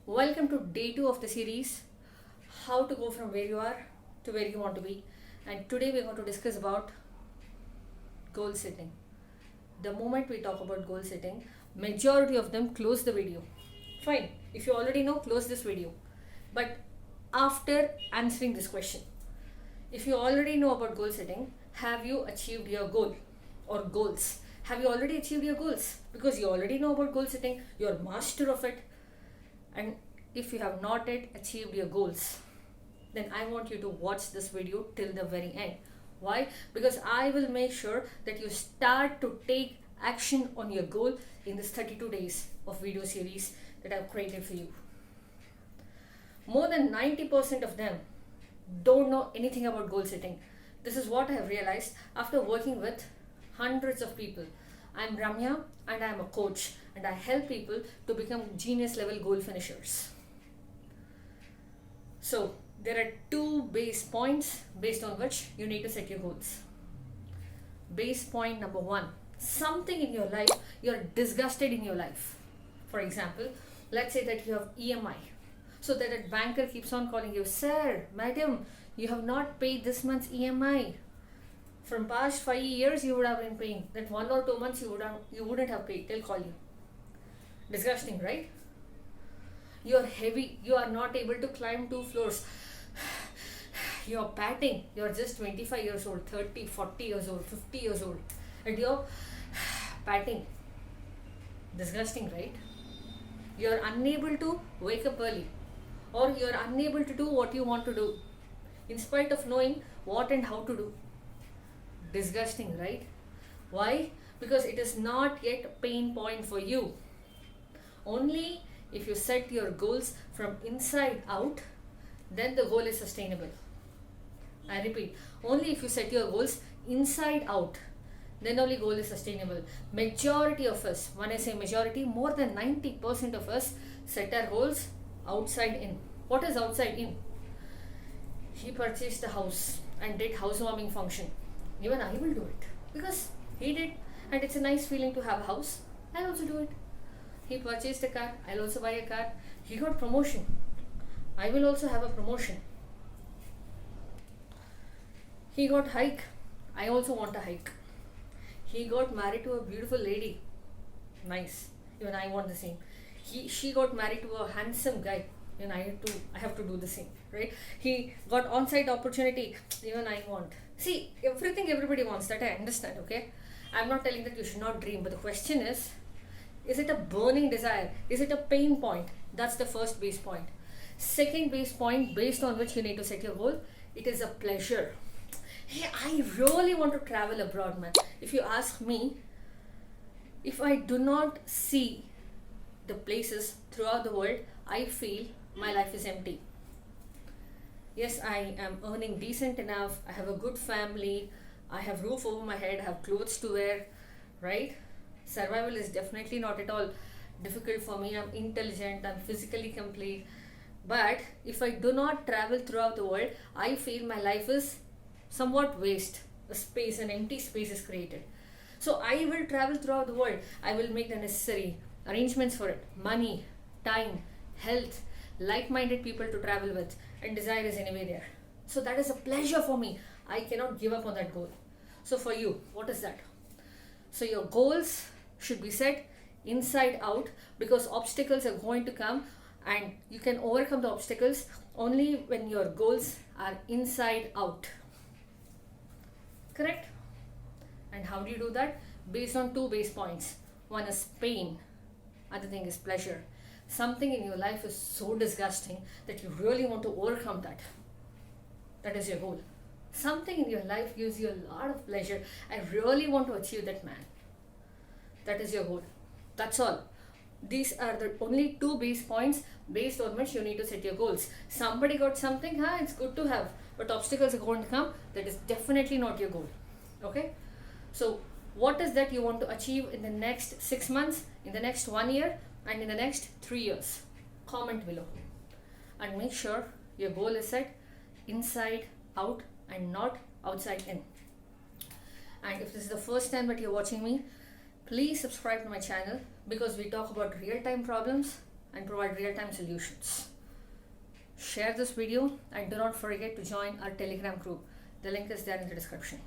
Welcome to day 2 of the series, how to go from where you are to where you want to be. And today we're going to discuss about goal setting. The moment we talk about goal setting, majority of them close the video. Fine, if you already know, close this video. But after answering this question, if you already know about goal setting, have you achieved your goal or goals? Have you already achieved your goals? Because you already know about goal setting, you're master of it. And if you have not yet achieved your goals, then I want you to watch this video till the very end. Why? Because I will make sure that you start to take action on your goal in this 32 days of video series that I've created for you. More than 90% of them don't know anything about goal setting. This is what I have realized after working with hundreds of people. I'm Ramya and I'm a coach and I help people to become genius level goal finishers. So there are 2 base points based on which you need to set your goals. Base point number 1, something in your life you're disgusted in your life. For example, let's say that you have EMI. So that a banker keeps on calling you, sir, madam, you have not paid this month's EMI. From past 5 years you would have been paying. That 1 or 2 months you wouldn't have paid. They'll call you. Disgusting, right? You're heavy. You are not able to climb 2 floors. You're patting. You're just 25 years old, 30, 40 years old, 50 years old. And you're patting. Disgusting, right? You're unable to wake up early. Or you're unable to do what you want to do. In spite of knowing what and how to do. Disgusting, right? Why? Because it is not yet a pain point for you. Only if you set your goals from inside out, then the goal is sustainable. I repeat, only if you set your goals inside out, then only goal is sustainable. Majority of us, when I say majority, more than 90% of us set our goals outside in. What is outside in? He purchased a house and did housewarming function. Even I will do it because he did, and it's a nice feeling to have a house. I'll also do it. He purchased a car, I'll also buy a car. He got promotion, I will also have a promotion. He got hike, I also want a hike. He got married to a beautiful lady, nice, even I want the same. She got married to a handsome guy, even I have to do the same, right? He got on-site opportunity, even I want. See, everything everybody wants, that I understand, okay? I'm not telling that you should not dream, but the question is it a burning desire? Is it a pain point? That's the first base point. Second base point, based on which you need to set your goal, it is a pleasure. Hey, I really want to travel abroad, man. If you ask me, if I do not see the places throughout the world, I feel my life is empty. Yes, I am earning decent enough, I have a good family, I have roof over my head, I have clothes to wear, right? Survival is definitely not at all difficult for me. I'm intelligent, I'm physically complete. But if I do not travel throughout the world, I feel my life is somewhat waste. A space, an empty space is created. So I will travel throughout the world. I will make the necessary arrangements for it. Money, time, health, like-minded people to travel with, and desire is anyway there. So that is a pleasure for me. I cannot give up on that goal. So for you, what is that? So your goals should be set inside out, because obstacles are going to come and you can overcome the obstacles only when your goals are inside out. Correct? And how do you do that? Based on 2 base points. One is pain, other thing is pleasure. Something in your life is so disgusting that you really want to overcome that. That is your goal. Something in your life gives you a lot of pleasure. I really want to achieve that, man. That is your goal. That's all. These are the only 2 base points based on which you need to set your goals. Somebody got something, it's good to have. But obstacles are going to come. That is definitely not your goal. Okay? So what is that you want to achieve in the next 6 months, in the next 1 year, and in the next 3 years? Comment below. And make sure your goal is set inside out and not outside in. And if this is the first time that you're watching me, please subscribe to my channel, because we talk about real-time problems and provide real-time solutions. Share this video and do not forget to join our Telegram group. The link is there in the description.